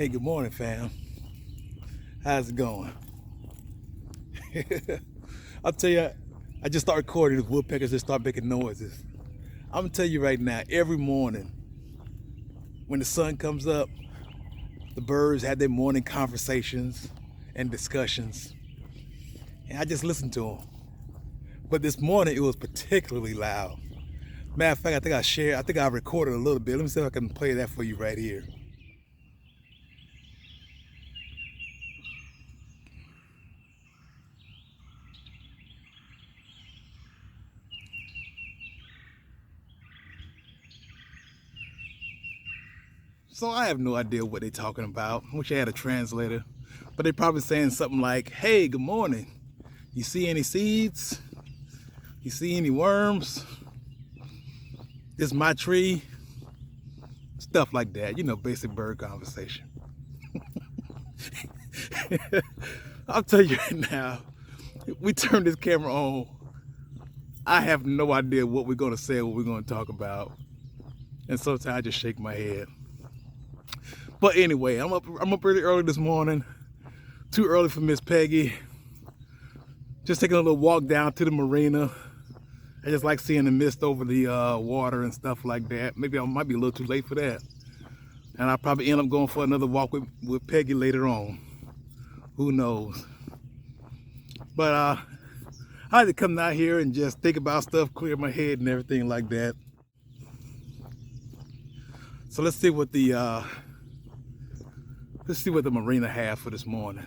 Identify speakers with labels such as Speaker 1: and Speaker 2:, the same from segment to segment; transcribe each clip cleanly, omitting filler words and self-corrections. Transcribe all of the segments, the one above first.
Speaker 1: Hey, good morning, fam. How's it going? I'll tell you, I just start recording. The woodpeckers just start making noises. I'm gonna tell you right now, every morning when the sun comes up, the birds have their morning conversations and discussions, and I just listen to them. But this morning it was particularly loud. Matter of fact, I think I recorded a little bit. Let me see if I can play that for you right here. So I have no idea what they're talking about. I wish I had a translator. But they're probably saying something like, hey, good morning. You see any seeds? You see any worms? This is my tree. Stuff like that. You know, basic bird conversation. I'll tell you right now, we turn this camera on. I have no idea what we're going to say or what we're going to talk about. And sometimes I just shake my head. But anyway, I'm up really early this morning. Too early for Miss Peggy. Just taking a little walk down to the marina. I just like seeing the mist over the water and stuff like that. Maybe I might be a little too late for that. And I'll probably end up going for another walk with Peggy later on. Who knows? But I like to come out here and just think about stuff, clear my head and everything like that. So let's see what the marina has for this morning.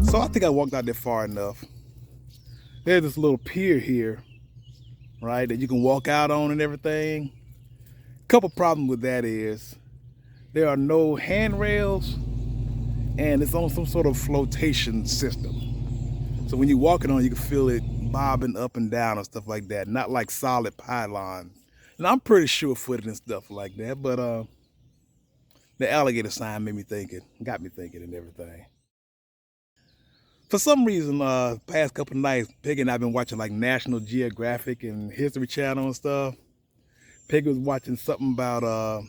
Speaker 1: So I think I walked out there far enough. There's this little pier here, right, that you can walk out on and everything. Couple problems with that is there are no handrails and it's on some sort of flotation system. So when you're walking on, you can feel it bobbing up and down and stuff like that. Not like solid pylons. And I'm pretty sure-footed and stuff like that, but the alligator sign got me thinking and everything. For some reason, past couple nights, Peggy and I've been watching like National Geographic and History Channel and stuff. Peggy was watching something about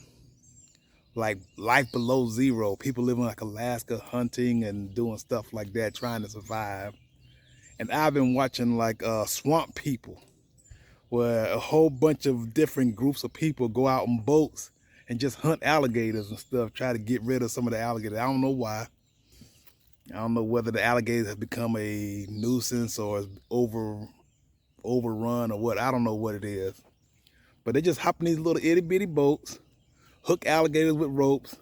Speaker 1: like life below zero, people living like Alaska, hunting and doing stuff like that, trying to survive. And I've been watching like swamp people, where a whole bunch of different groups of people go out on boats and just hunt alligators and stuff, try to get rid of some of the alligators. I don't know why. I don't know whether the alligators have become a nuisance or is overrun or what. I don't know what it is. But they just hop in these little itty bitty boats, hook alligators with ropes,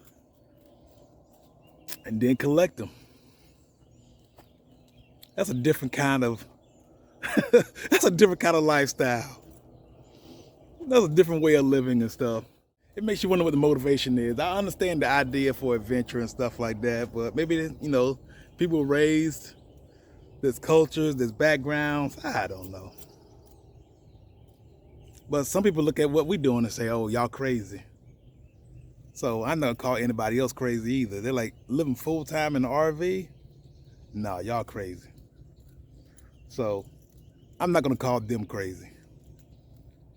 Speaker 1: and then collect them. That's a different kind of that's a different kind of lifestyle. That's a different way of living and stuff. It makes you wonder what the motivation is. I understand the idea for adventure and stuff like that, but maybe, you know, people raised, there's cultures, there's backgrounds, I don't know. But some people look at what we're doing and say, oh, y'all crazy. So I'm not gonna call anybody else crazy either. They're like, living full time in the RV? No, y'all crazy. So I'm not gonna call them crazy.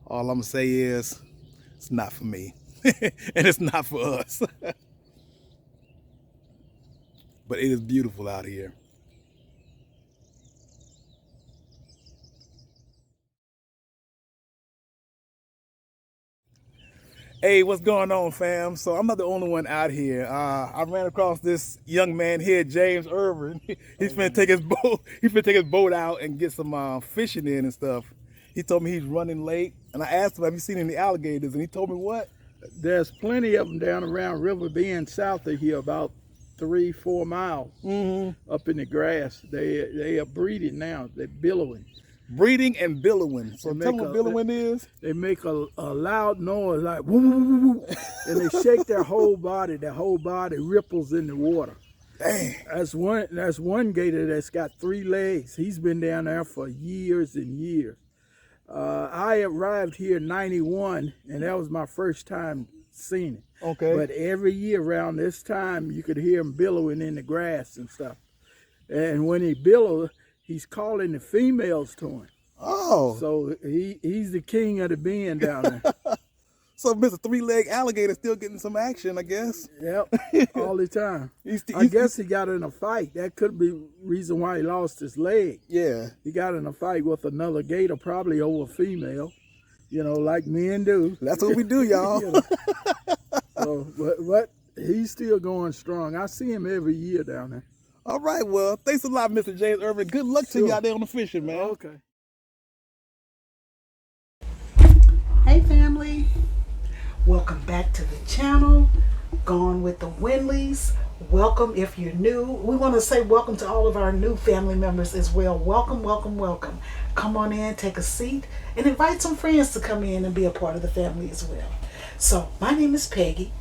Speaker 1: All I'm gonna say is, it's not for me. And it's not for us. But it is beautiful out here. Hey, what's going on, fam? So I'm not the only one out here. I ran across this young man here, James Irvin. He's finna take his boat. He's finna take his boat out and get some fishing in and stuff. He told me he's running late, and I asked him, "Have you seen any alligators?" And he told me what?
Speaker 2: There's plenty of them down around River Bend, south of here, about 3-4 miles up in the grass. They are breeding now. They're billowing.
Speaker 1: Breeding and billowing. So tell me what billowing is.
Speaker 2: They make a loud noise like woo, woo, woo, woo, and they shake their whole body. Their whole body ripples in the water.
Speaker 1: Dang.
Speaker 2: That's one gator that's got 3 legs. He's been down there for years and years. I arrived here in '91, and that was my first time seeing it.
Speaker 1: Okay.
Speaker 2: But every year around this time, you could hear him billowing in the grass and stuff. And when he billows, he's calling the females to him.
Speaker 1: Oh.
Speaker 2: So he's the king of the bend down there.
Speaker 1: So Mr. Three-Leg Alligator still getting some action, I guess.
Speaker 2: Yep, all the time.
Speaker 1: I
Speaker 2: guess he got in a fight. That could be the reason why he lost his leg.
Speaker 1: Yeah.
Speaker 2: He got in a fight with another gator, probably over a female, like men do.
Speaker 1: That's what we do, y'all.
Speaker 2: So, but he's still going strong. I see him every year down there.
Speaker 1: All right, well, thanks a lot, Mr. James Irvin. Good luck to you out there on the fishing, man.
Speaker 2: Okay.
Speaker 3: Hey, family. Welcome back to the channel, Gone with the Winleys. Welcome if you're new. We want to say welcome to all of our new family members as well. Welcome, welcome, welcome. Come on in, take a seat, and invite some friends to come in and be a part of the family as well. So, my name is Peggy.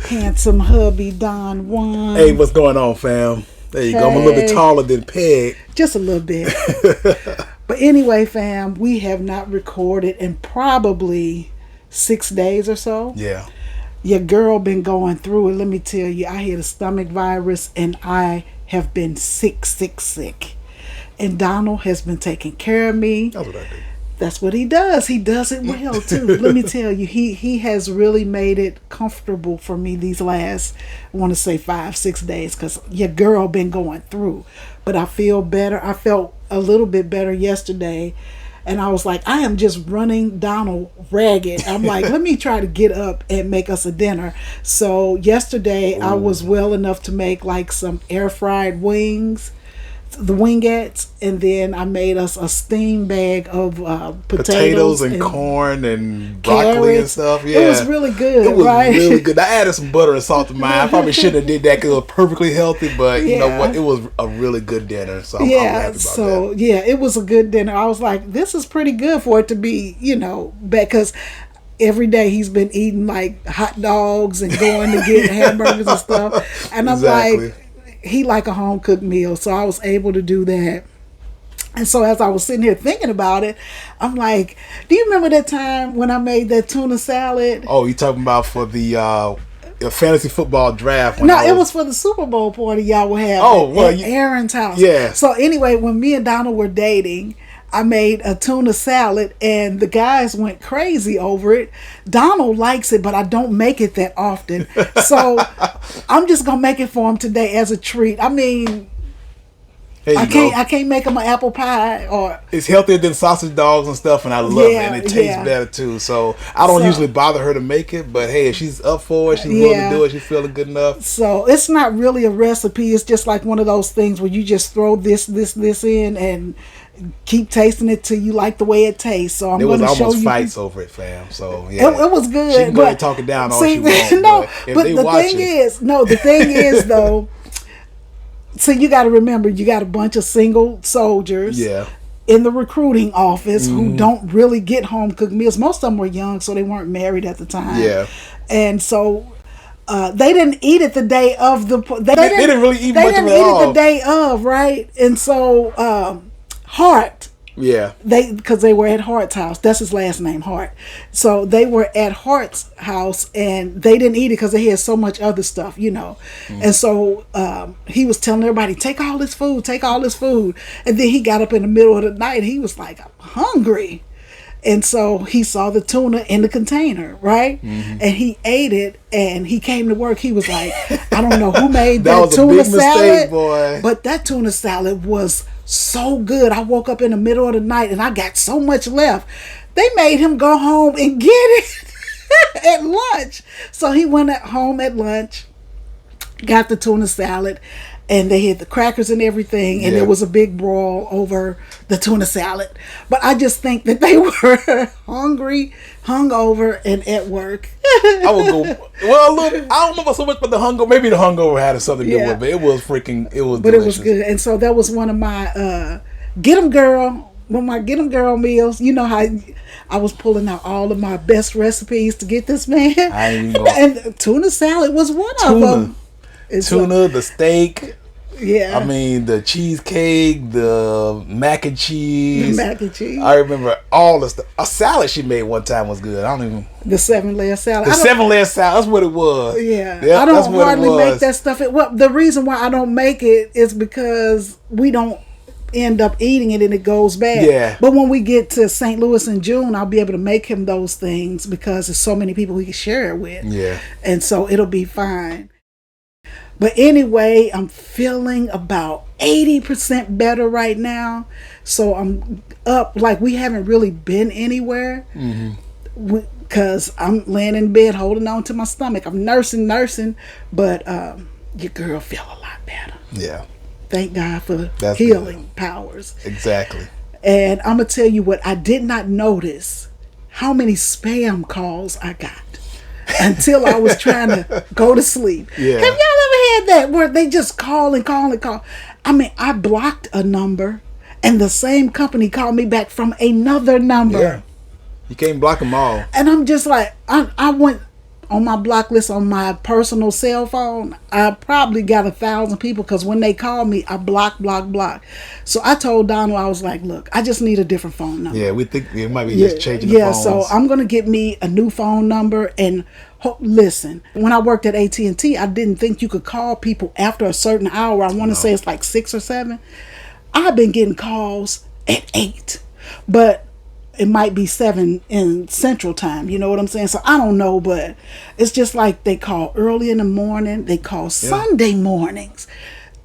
Speaker 3: Handsome hubby Don Juan.
Speaker 1: Hey, what's going on, fam? There you go. I'm a little bit taller than Peg.
Speaker 3: Just a little bit. But anyway, fam, we have not recorded in probably 6 days or so.
Speaker 1: Yeah.
Speaker 3: Your girl been going through it. Let me tell you, I had a stomach virus and I have been sick. And Donald has been taking care of me.
Speaker 1: That's what I do.
Speaker 3: That's what he does. He does it well too. Let me tell you, he has really made it comfortable for me these last, I want to say 5-6 days, because your girl been going through. But I feel better. I felt a little bit better yesterday. And I was like, I am just running Donald ragged. I'm like, let me try to get up and make us a dinner. So yesterday I was well enough to make like some air fried wings, the wingettes, and then I made us a steam bag of potatoes
Speaker 1: and corn and broccoli
Speaker 3: carrots
Speaker 1: and stuff. Yeah,
Speaker 3: it was really good.
Speaker 1: It was
Speaker 3: right?
Speaker 1: really good. I added some butter and salt to mine. I probably shouldn't have did that because it was perfectly healthy, but you know what? It was a really good dinner. So I'm happy about that.
Speaker 3: Yeah, it was a good dinner. I was like, this is pretty good for it to be, because every day he's been eating like hot dogs and going to get hamburgers and stuff. And I'm like, he like a home cooked meal, so I was able to do that. And so as I was sitting here thinking about it, I'm like, do you remember that time when I made that tuna salad?
Speaker 1: Oh, you talking about for the fantasy football draft?
Speaker 3: No, it was for the Super Bowl party y'all were having.
Speaker 1: Oh, well,
Speaker 3: at Aaron's house.
Speaker 1: Yeah.
Speaker 3: So anyway, when me and Donald were dating, I made a tuna salad and the guys went crazy over it. Donald likes it, but I don't make it that often. So I'm just going to make it for him today as a treat. I mean, I can't make him an apple pie or...
Speaker 1: It's healthier than sausage dogs and stuff, and I love it, and it tastes better too. So I don't usually bother her to make it, but hey, if she's up for it, she's willing to do it, she's feeling good enough.
Speaker 3: So it's not really a recipe. It's just like one of those things where you just throw this in and keep tasting it till you like the way it tastes. So I'm going to show you. There was almost
Speaker 1: fights over it, fam. So yeah,
Speaker 3: it was good.
Speaker 1: She can go ahead and talk it down all she wants.
Speaker 3: But the thing is though. So you got to remember, you got a bunch of single soldiers in the recruiting office who don't really get home cooked meals. Most of them were young, so they weren't married at the time. Yeah, and so they didn't eat it the day of the. They didn't really eat much of it all. They didn't eat it the day of, right? And so Hart.
Speaker 1: Yeah.
Speaker 3: Because they were at Hart's house. That's his last name, Hart. So they were at Hart's house and they didn't eat it because they had so much other stuff, And so he was telling everybody, take all this food. And then he got up in the middle of the night. He was like, I'm hungry. And so he saw the tuna in the container, right? Mm-hmm. And he ate it and he came to work. He was like, I don't know who made that tuna salad, mistake, boy. But that tuna salad was so good. I woke up in the middle of the night and I got so much left. They made him go home and get it. at lunch. So he went at home at lunch, got the tuna salad, and they had the crackers and everything, and
Speaker 1: Yeah.
Speaker 3: there was a big brawl over the tuna salad. But I just think that they were hungry, hungover, and at work.
Speaker 1: I would go. Well, look, I don't know about so much, but the hungover. Maybe the hungover had something to do
Speaker 3: Yeah.
Speaker 1: with it. But it was freaking. It was.
Speaker 3: But
Speaker 1: delicious.
Speaker 3: it was good. And so that was one of my get 'em girl, one of my get 'em girl meals. You know how I was pulling out all of my best recipes to get this man.
Speaker 1: I ain't even gonna-
Speaker 3: And tuna salad was one of
Speaker 1: Tuna.
Speaker 3: them. And so-
Speaker 1: Tuna, the steak.
Speaker 3: yeah.
Speaker 1: I mean, the cheesecake, the mac and cheese.
Speaker 3: Mac and cheese.
Speaker 1: I remember all the stuff. A salad she made one time was good. I don't even.
Speaker 3: The 7-layer salad.
Speaker 1: The
Speaker 3: I don't-
Speaker 1: 7-layer salad. That's what it was.
Speaker 3: Yeah,
Speaker 1: Yep,
Speaker 3: I
Speaker 1: that's
Speaker 3: don't
Speaker 1: what it
Speaker 3: hardly make
Speaker 1: was.
Speaker 3: that stuff. Well, the reason why I don't make it is because we don't end up eating it and it goes bad.
Speaker 1: Yeah.
Speaker 3: But when we get to St. Louis in June, I'll be able to make him those things because there's so many people we can share it with.
Speaker 1: Yeah.
Speaker 3: And so it'll be fine. But anyway, I'm feeling about 80% better right now. So I'm up, like we haven't really been anywhere. Because I'm laying in bed holding on to my stomach. I'm nursing, but your girl feel a lot better.
Speaker 1: Yeah.
Speaker 3: Thank God for
Speaker 1: That's
Speaker 3: healing powers.
Speaker 1: Exactly.
Speaker 3: And I'm going to tell you what, I did not notice how many spam calls I got until I was trying to go to sleep.
Speaker 1: Yeah.
Speaker 3: Have y'all ever had that where they just call and call and call? I mean, I blocked a number and the same company called me back from another number.
Speaker 1: Yeah. You can't block them all.
Speaker 3: And I'm just like, I went on my block list on my personal cell phone. I probably got 1,000 people because when they call me, I block. So I told Donald, I was like, look, I just need a different phone number.
Speaker 1: Yeah, we think it might be just changing the
Speaker 3: Yeah,
Speaker 1: phones.
Speaker 3: so I'm going to get me a new phone number. And listen, when I worked at AT&T, I didn't think you could call people after a certain hour. I want to say it's like 6 or 7. I've been getting calls at 8. But it might be 7 in Central Time. You know what I'm saying? So I don't know, but it's just like they call early in the morning. They call Sunday mornings.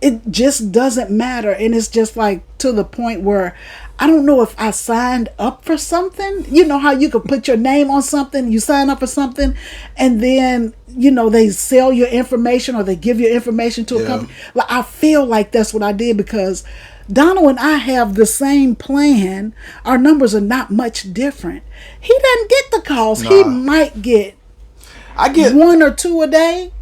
Speaker 3: It just doesn't matter. And it's just like to the point where I don't know if I signed up for something. You know how you could put your name on something, you sign up for something, and then, you know, they sell your information or they give your information to a company. Like, I feel like that's what I did because Donald and I have the same plan. Our numbers are not much different. He doesn't get the calls. He might get
Speaker 1: I get
Speaker 3: 1 or 2 a day.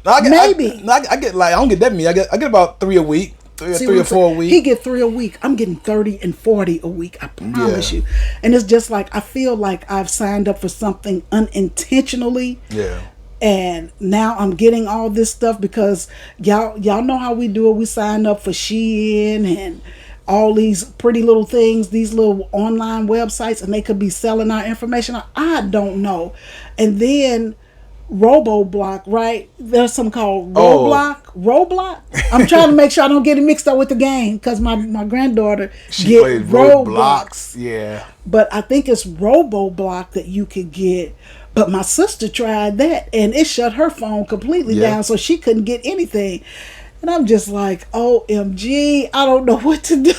Speaker 1: I get,
Speaker 3: maybe.
Speaker 1: I get like I don't get that many. I get about 3 a week, three
Speaker 3: See
Speaker 1: or
Speaker 3: what I'm
Speaker 1: 4 a
Speaker 3: saying?
Speaker 1: week.
Speaker 3: He get 3 a week. I'm getting 30 and 40 a week. I promise you. And it's just like I feel like I've signed up for something unintentionally.
Speaker 1: Yeah.
Speaker 3: And now I'm getting all this stuff because y'all know how we do it. We sign up for Shein and all these pretty little things, these little online websites, and they could be selling our information. I don't know. And then RoboBlock, right? There's some called Roblox. I'm trying to make sure I don't get it mixed up with the game because my granddaughter
Speaker 1: She plays Roblox. Yeah.
Speaker 3: but I think it's RoboBlock that you could get. But my sister tried that and it shut her phone completely down, so she couldn't get anything. And I'm just like, OMG, I don't know what to do.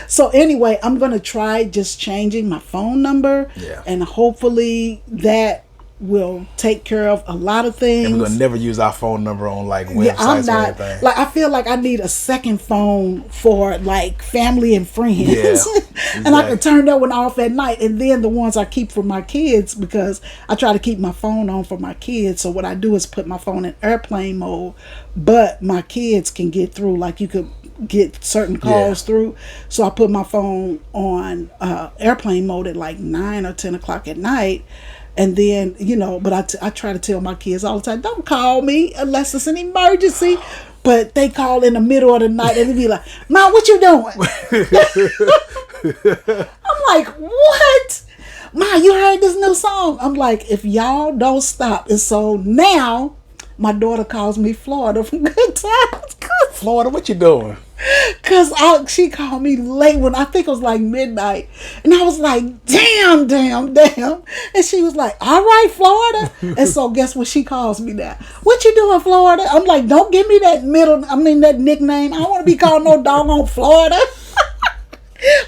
Speaker 3: So anyway, I'm going to try just changing my phone number.
Speaker 1: Yeah.
Speaker 3: And hopefully that will take care of a lot of things.
Speaker 1: And we're gonna never use our phone number on like websites
Speaker 3: I'm
Speaker 1: or
Speaker 3: not
Speaker 1: anything.
Speaker 3: like I feel like I need a second phone for like family and friends.
Speaker 1: Yeah,
Speaker 3: And I can
Speaker 1: exactly.
Speaker 3: turn that one off at night, and then the ones I keep for my kids, because I try to keep my phone on for my kids. So what I do is put my phone in airplane mode, but my kids can get through. Like you could get certain calls through. So I put my phone on airplane mode at like 9 or 10 o'clock at night. And then, you know, but I try to tell my kids all the time, don't call me unless it's an emergency. But they call in the middle of the night and they be like, Mom, what you doing? I'm like, what? Ma, you heard this new song? I'm like, if y'all don't stop. And so now my daughter calls me Florida from Good Times.
Speaker 1: Florida, what you doing?
Speaker 3: Because she called me late when I think it was like midnight. And I was like, damn. And she was like, all right, Florida. And so guess what she calls me now? What you doing, Florida? I'm like, don't give me that that nickname. I don't want to be called no doggone Florida.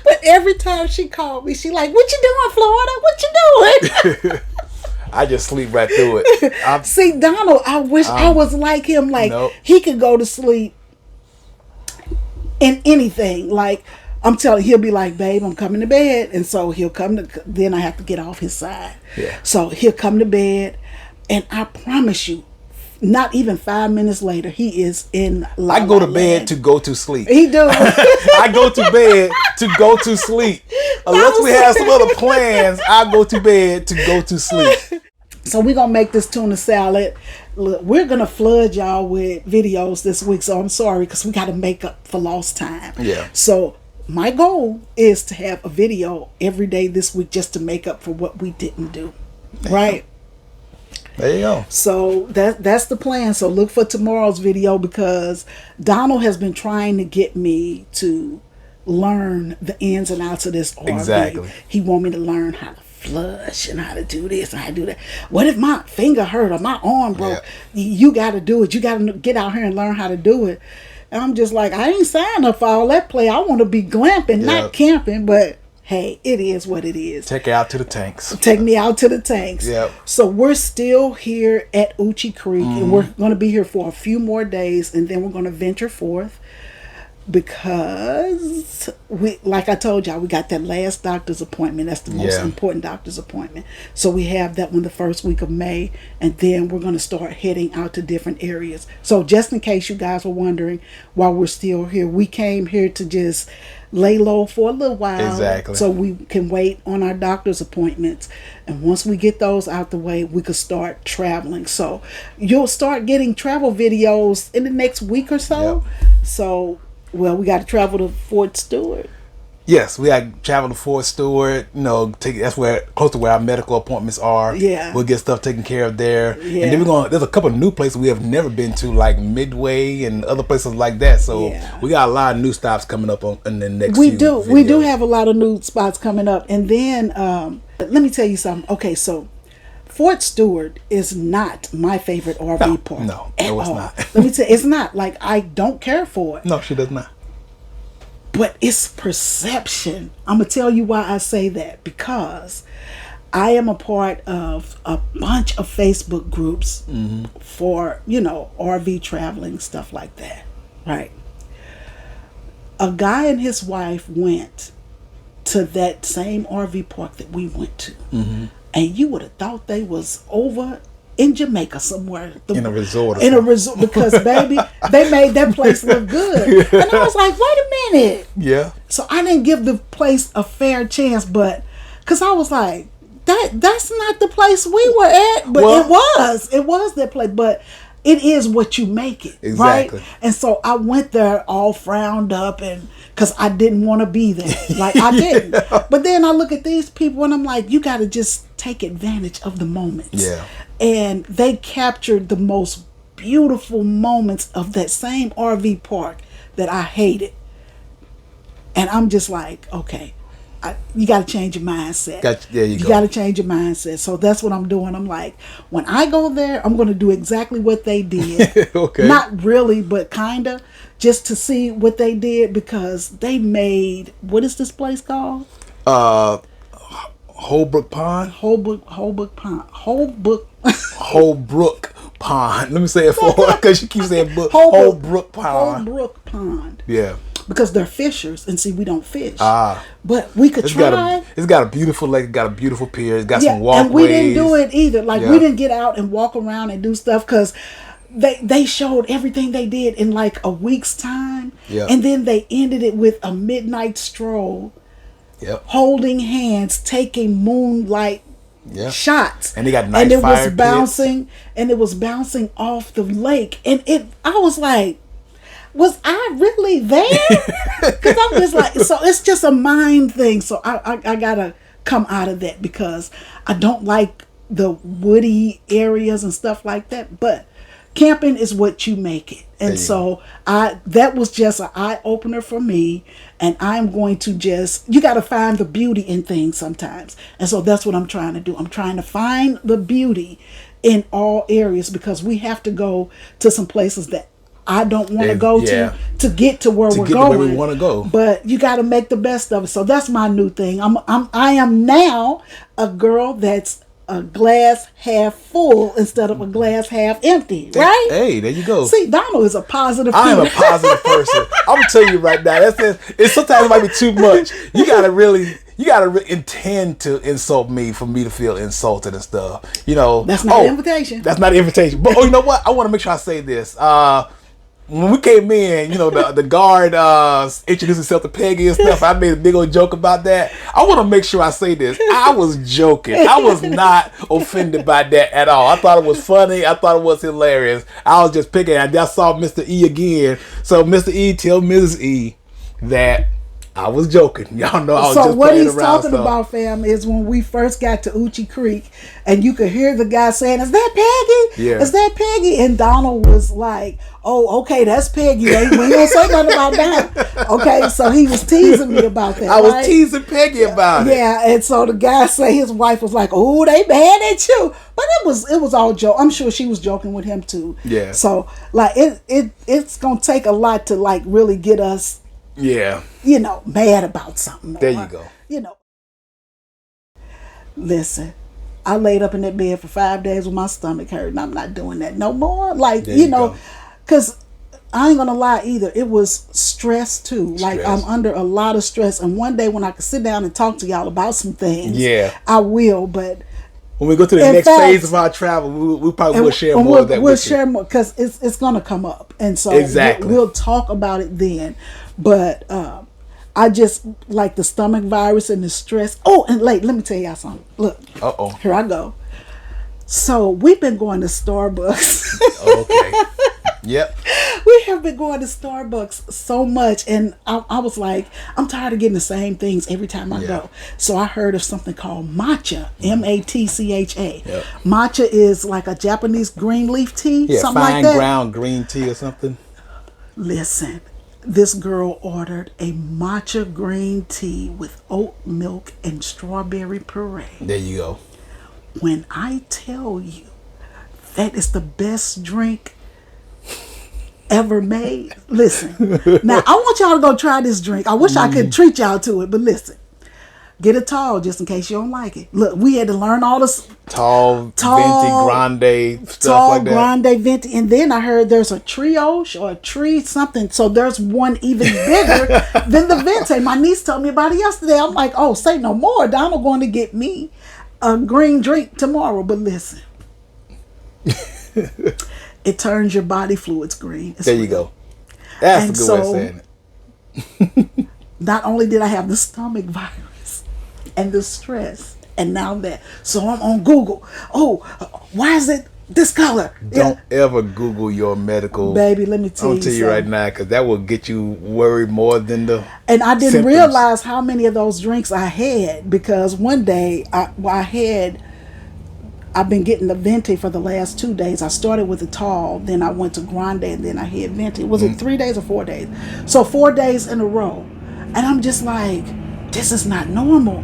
Speaker 3: But every time she called me, she like, what you doing, Florida? What you doing?
Speaker 1: I just sleep right through it.
Speaker 3: See, Donald, I wish I was like him. Like,
Speaker 1: Nope.
Speaker 3: he could go to sleep in anything. Like, I'm telling, he'll be like, babe, I'm coming to bed. And so he'll come to, then I have to get off his side.
Speaker 1: Yeah.
Speaker 3: So he'll come to bed. And I promise you, not even 5 minutes later, he is in La
Speaker 1: I go to
Speaker 3: La
Speaker 1: bed
Speaker 3: Land.
Speaker 1: to go to sleep.
Speaker 3: He do.
Speaker 1: I go to bed to go to sleep. Unless we have some other plans, I go to bed to go to sleep.
Speaker 3: So we're going to make this tuna salad. Look, we're going to flood y'all with videos this week. So I'm sorry because we got to make up for lost time.
Speaker 1: Yeah.
Speaker 3: So my goal is to have a video every day this week just to make up for what we didn't do. Right?
Speaker 1: There you go.
Speaker 3: So that's the plan. So look for tomorrow's video because Donald has been trying to get me to learn the ins and outs of this RV.
Speaker 1: Exactly.
Speaker 3: He want me to learn how to flush and how to do this and how to do that. What if my finger hurt or my arm broke?
Speaker 1: Yeah.
Speaker 3: You got to do it. You got to get out here and learn how to do it. And I'm just like, I ain't signed up for all that play. I want to be glamping, not camping. But hey, it is what it is.
Speaker 1: Take it out to the tanks.
Speaker 3: Take me out to the tanks.
Speaker 1: Yep.
Speaker 3: So we're still here at Uchi Creek, and we're going to be here for a few more days, and then we're going to venture forth because we, like I told y'all, we got that last doctor's appointment. That's the most important doctor's appointment. So we have that one the first week of May, and then we're going to start heading out to different areas. So just in case you guys were wondering, while we're still here, we came here to just lay low for a little while.
Speaker 1: Exactly.
Speaker 3: So we can wait on our doctor's appointments. And once we get those out the way, we could start traveling. So you'll start getting travel videos in the next week or so.
Speaker 1: Yep.
Speaker 3: So, well, we got to travel to Fort Stewart.
Speaker 1: Yes, we got to travel to Fort Stewart. You know, that's where close to where our medical appointments are.
Speaker 3: Yeah.
Speaker 1: We'll get stuff taken care of there.
Speaker 3: Yeah.
Speaker 1: And then there's a couple of new places we have never been to, like Midway and other places like that. So we got a lot of new stops coming up in the next few videos.
Speaker 3: We do have a lot of new spots coming up. And then let me tell you something. Okay, so Fort Stewart is not my favorite RV park.
Speaker 1: No,
Speaker 3: it's
Speaker 1: not.
Speaker 3: Let me tell you, it's not. Like, I don't care for it.
Speaker 1: No, she does not.
Speaker 3: But it's perception. I'm going to tell you why I say that. Because I am a part of a bunch of Facebook groups for, RV traveling, stuff like that. Right. A guy and his wife went to that same RV park that we went to. And you would have thought they was over in Jamaica somewhere.
Speaker 1: In a resort.
Speaker 3: In a resort. Because, baby, they made that place look good. And I was like, wait a minute.
Speaker 1: Yeah.
Speaker 3: So I didn't give the place a fair chance, but because I was like, that's not the place we were at. But it was that place. But it is what you make it.
Speaker 1: Exactly.
Speaker 3: Right? And so I went there all frowned up and because I didn't want to be there. Like, I didn't. But then I look at these people and I'm like, you got to just take advantage of the moments.
Speaker 1: Yeah.
Speaker 3: And they captured the most beautiful moments of that same RV park that I hated. And I'm just like, okay, you got to change your mindset. You got to change your mindset. So that's what I'm doing. I'm like, when I go there, I'm going to do exactly what they did.
Speaker 1: Okay.
Speaker 3: Not really, but kind of, just to see what they did because they made, what is this place called?
Speaker 1: Holbrook Pond.
Speaker 3: Holbrook Pond.
Speaker 1: Holbrook Pond. Let me say it for her because she keeps saying Holbrook Pond.
Speaker 3: Holbrook Pond.
Speaker 1: Yeah.
Speaker 3: Because they're fishers, and see, we don't fish.
Speaker 1: Ah.
Speaker 3: But we could try.
Speaker 1: It's got a beautiful lake. It's got a beautiful pier. It's got some walkways.
Speaker 3: And we didn't do it either. Like, we didn't get out and walk around and do stuff because they showed everything they did in like a week's time.
Speaker 1: Yeah.
Speaker 3: And then they ended it with a midnight stroll.
Speaker 1: Yep.
Speaker 3: Holding hands, taking moonlight shots.
Speaker 1: And they got nice fire pits.
Speaker 3: And it was bouncing off the lake. And I was like, was I really there? Because I'm just like, so it's just a mind thing. So I gotta come out of that because I don't like the woody areas and stuff like that. But camping is what you make it. And so that was just an eye-opener for me. And I'm going to you got to find the beauty in things sometimes. And so that's what I'm trying to do. I'm trying to find the beauty in all areas because we have to go to some places that I don't want to go to get to where we're going.
Speaker 1: Where we want to go.
Speaker 3: But you got to make the best of it. So that's my new thing. I am now a girl that's a glass half full instead of a glass half empty, right?
Speaker 1: Hey, there you go.
Speaker 3: See, Donald is a positive.
Speaker 1: I am a positive person. I'm gonna tell you right now. It's sometimes it might be too much. You gotta really intend to insult me for me to feel insulted and stuff. You know,
Speaker 3: that's not an invitation.
Speaker 1: That's not an invitation. But you know what? I want to make sure I say this. When we came in, you know, the guard introduced himself to Peggy and stuff. I made a big old joke about that. I want to make sure I say this. I was joking. I was not offended by that at all. I thought it was funny. I thought it was hilarious. I was just picking. I just saw Mr. E again. So Mr. E, tell Mrs. E that I was joking. Y'all know I was just playing around.
Speaker 3: So what he's talking about, fam, is when we first got to Uchi Creek and you could hear the guy saying, "Is that Peggy?
Speaker 1: Yeah.
Speaker 3: Is that Peggy?" And Donald was like, "Oh, okay, that's Peggy. We ain't gonna say nothing about that." Okay, so he was teasing me about that.
Speaker 1: I was teasing Peggy about it.
Speaker 3: Yeah, and so the guy say his wife was like, "Oh, they mad at you," but it was all joke. I'm sure she was joking with him too.
Speaker 1: Yeah.
Speaker 3: So like it's gonna take a lot to like really get us.
Speaker 1: Yeah.
Speaker 3: You know, mad about something.
Speaker 1: There you go.
Speaker 3: You know. Listen, I laid up in that bed for 5 days with my stomach hurting. I'm not doing that no more. Like, you know, because I ain't going to lie either. It was stress too. Like, I'm under a lot of stress. And one day when I can sit down and talk to y'all about some things, I will. But
Speaker 1: when we go to the next phase of our travel, we probably will share more of that.
Speaker 3: We'll share more because it's going to come up. And so we'll talk about it then. But I just like the stomach virus and the stress. Oh, and let me tell y'all something. Look. Here I go. So we've been going to Starbucks.
Speaker 1: Okay. Yep.
Speaker 3: We have been going to Starbucks so much, and I was like, I'm tired of getting the same things every time I go. So I heard of something called matcha, matcha.
Speaker 1: Yep.
Speaker 3: Matcha is like a Japanese green leaf tea, something like that.
Speaker 1: Fine ground green tea or something.
Speaker 3: Listen, this girl ordered a matcha green tea with oat milk and strawberry puree.
Speaker 1: There you go.
Speaker 3: When I tell you that is the best drink ever made, listen. Now, I want y'all to go try this drink. I wish I could treat y'all to it, but listen. Get a tall just in case you don't like it. Look, we had to learn all this
Speaker 1: tall venti, grande stuff like that.
Speaker 3: Grande, venti, and then I heard there's a trio or a tree something. So there's one even bigger than the venti. My niece told me about it yesterday. I'm like, oh, say no more. Donald going to get me a green drink tomorrow. But listen, it turns your body fluids green. It's
Speaker 1: there you go. That's a good way of saying it.
Speaker 3: Not only did I have the stomach virus and the stress, and now that, so I'm on Google. Oh, why is it this color?
Speaker 1: Don't ever Google your medical.
Speaker 3: Baby, let me tell you.
Speaker 1: I'll tell you right now, because that will get you worried more than the.
Speaker 3: And I didn't realize how many of those drinks I had, because one day I've been getting the venti for the last 2 days. I started with the tall, then I went to grande, and then I had venti. Was it 3 days or 4 days? So 4 days in a row, and I'm just like, this is not normal.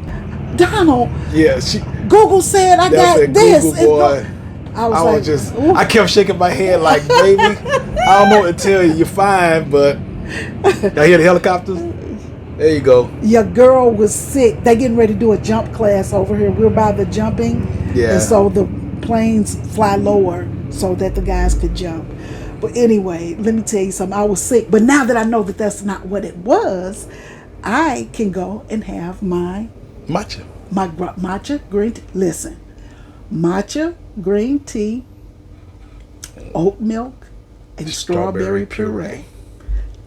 Speaker 3: Donald.
Speaker 1: Yeah,
Speaker 3: Google said I got this.
Speaker 1: Google, boy. I kept shaking my head like, baby, I don't know what to tell you. You're fine, but y'all hear the helicopters? There you go.
Speaker 3: Your girl was sick. They getting ready to do a jump class over here. We're by the jumping. Yeah. And so the planes fly lower so that the guys could jump. But anyway, let me tell you something. I was sick. But now that I know that that's not what it was, I can go and have my
Speaker 1: matcha.
Speaker 3: My matcha green tea. Listen, matcha green tea, oat milk, and strawberry puree.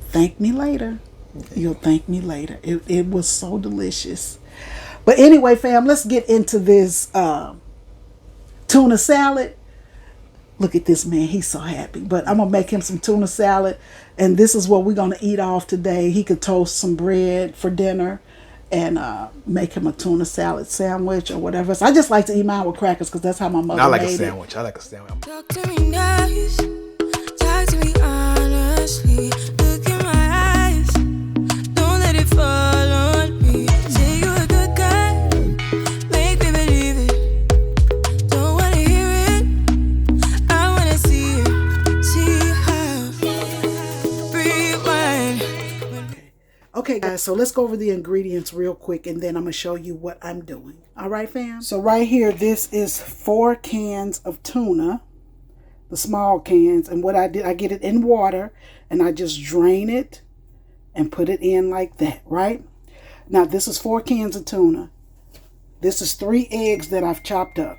Speaker 3: Thank me later. You'll thank me later. It was so delicious. But anyway, fam, let's get into this tuna salad. Look at this man. He's so happy. But I'm going to make him some tuna salad. And this is what we're going to eat off today. He could toast some bread for dinner and make him a tuna salad sandwich or whatever. So I just like to eat mine with crackers because that's how my mother made it.
Speaker 1: I like a sandwich.
Speaker 4: Talk to me nice. Talk to me honestly. Look in my eyes. Don't let it fall on me. Say you're a good guy. Make me believe it. Don't wanna hear it. I wanna see it. See how. Rewind.
Speaker 3: Okay, guys. So let's go over the ingredients real quick, and then I'm going to show you what I'm doing. All right, fam? So right here, this is 4 cans of tuna, the small cans. And what I did, I get it in water, and I just drain it and put it in like that, right? Now, this is 4 cans of tuna. This is 3 eggs that I've chopped up.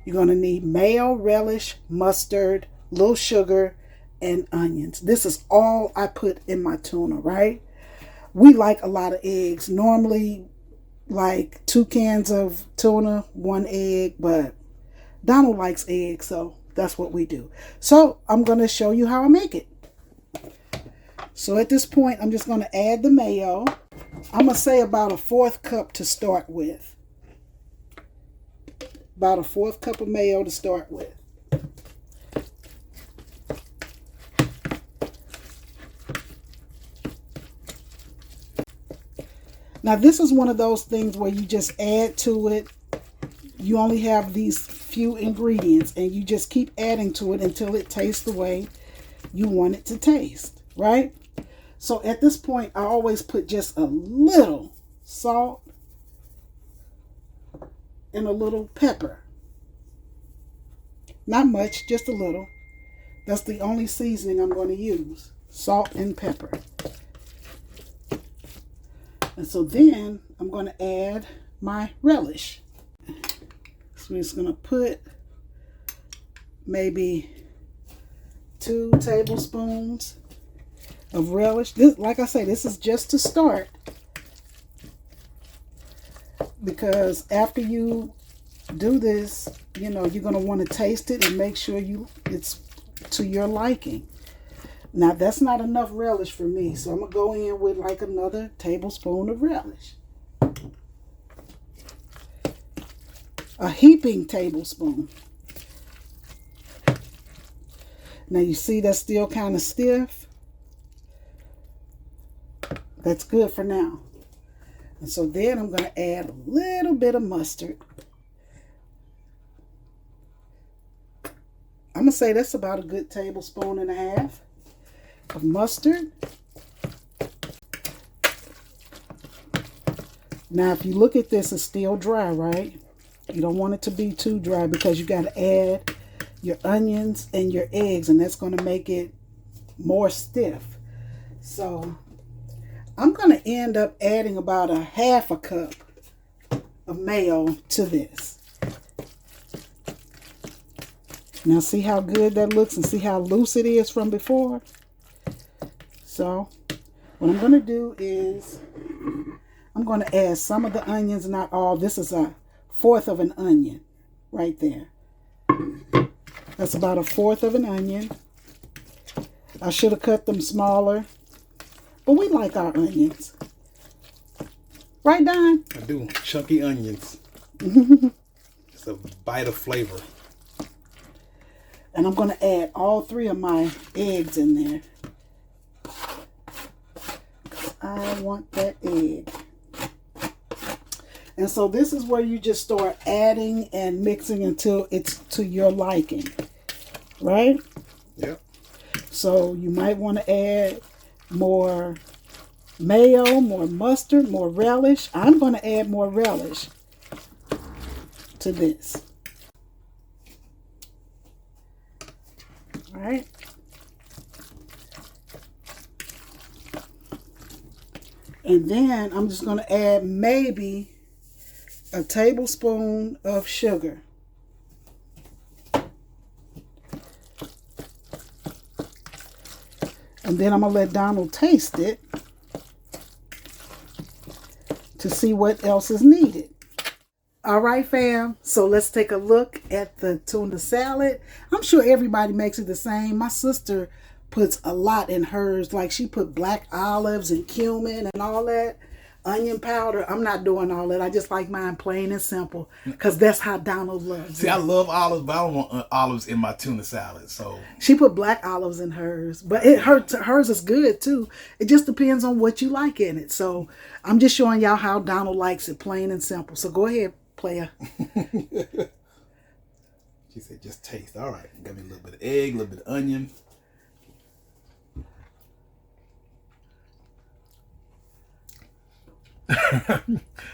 Speaker 3: You're going to need mayo, relish, mustard, little sugar, and onions. This is all I put in my tuna, right? We like a lot of eggs. Normally, like 2 cans of tuna, 1 egg, but Donald likes eggs, so that's what we do. So I'm going to show you how I make it. So at this point, I'm just going to add the mayo. I'm going to say about a 1/4 cup to start with. About a 1/4 cup of mayo to start with. Now, this is one of those things where you just add to it. You only have these few ingredients, and you just keep adding to it until it tastes the way you want it to taste, right? So at this point, I always put just a little salt and a little pepper. Not much, just a little. That's the only seasoning I'm going to use. Salt and pepper. And so then I'm going to add my relish. So I'm just going to put maybe 2 tablespoons of relish. This, like I say, this is just to start. Because after you do this, you know, you're going to want to taste it and make sure it's to your liking. Now, that's not enough relish for me, so I'm going to go in with like another tablespoon of relish. A heaping tablespoon. Now, you see that's still kind of stiff. That's good for now. And so then I'm going to add a little bit of mustard. I'm going to say that's about a good 1.5 tablespoons of mustard. Now, if you look at this, it's still dry, right? You don't want it to be too dry because you got to add your onions and your eggs, and that's going to make it more stiff. So I'm going to end up adding about a 1/2 cup of mayo to this. Now see how good that looks and see how loose it is from before? So what I'm going to do is I'm going to add some of the onions, not all. This is a 1/4 of an onion right there. That's about a 1/4 of an onion. I should have cut them smaller, but we like our onions. Right, Don?
Speaker 1: I do. Chunky onions. It's a bite of flavor.
Speaker 3: And I'm going to add all 3 of my eggs in there. I want that egg. And so this is where you just start adding and mixing until it's to your liking. Right?
Speaker 1: Yep.
Speaker 3: So you might want to add more mayo, more mustard, more relish. I'm going to add more relish to this. All right. And then I'm just going to add maybe a tablespoon of sugar. And then I'm going to let Donald taste it to see what else is needed. All right, fam. So let's take a look at the tuna salad. I'm sure everybody makes it the same. My sister puts a lot in hers. Like she put black olives and cumin and all that. Onion powder. I'm not doing all that. I just like mine plain and simple because that's how Donald loves
Speaker 1: See,
Speaker 3: it.
Speaker 1: I love olives, but I don't want olives in my tuna salad. So
Speaker 3: She put black olives in hers, but hers is good too. It just depends on what you like in it. So I'm just showing y'all how Donald likes it, plain and simple. So go ahead, player.
Speaker 1: she said, just taste. All right. Got me a little bit of egg, a little bit of onion.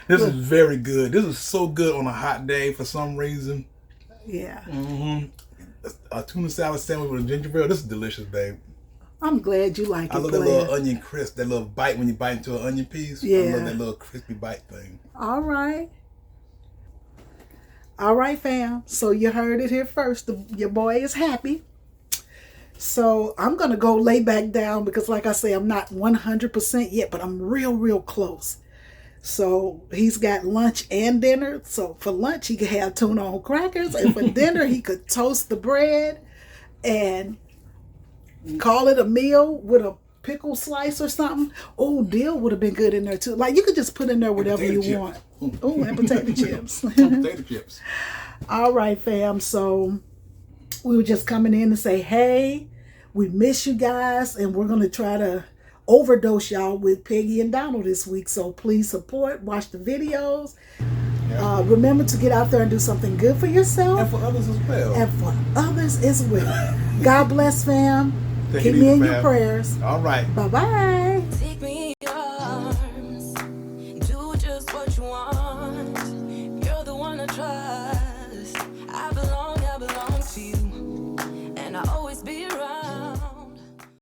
Speaker 1: This is very good. This is so good on a hot day for some reason.
Speaker 3: Yeah.
Speaker 1: A tuna salad sandwich with a ginger ale. This is delicious, babe.
Speaker 3: I'm glad you like it,
Speaker 1: I love that
Speaker 3: Blair.
Speaker 1: little onion crisp, that little bite when you bite into an onion piece. I
Speaker 3: Yeah.
Speaker 1: love that little crispy bite thing.
Speaker 3: All right. All right, fam. So you heard it here first. Your boy is happy. So I'm going to go lay back down because, like I say, I'm not 100% yet, but I'm real close. So he's got lunch and dinner. So for lunch, he could have tuna on crackers. And for dinner, he could toast the bread and call it a meal with a pickle slice or something. Oh, dill would have been good in there too. Like you could just put in there whatever you want. Oh, and potato chips.
Speaker 1: Potato chips.
Speaker 3: All right, fam. So we were just coming in to say, hey, we miss you guys, and we're going to try to overdose y'all with Peggy and Donald this week. So please support, watch the videos. Remember to get out there and do something good for yourself.
Speaker 1: And for others as well.
Speaker 3: And for others as well. God bless, fam.
Speaker 1: Take
Speaker 3: Keep
Speaker 1: it
Speaker 3: me
Speaker 1: easy,
Speaker 3: in your
Speaker 1: fam.
Speaker 3: prayers.
Speaker 1: All right.
Speaker 3: Bye-bye.
Speaker 4: Take me in your arms, do just what you want.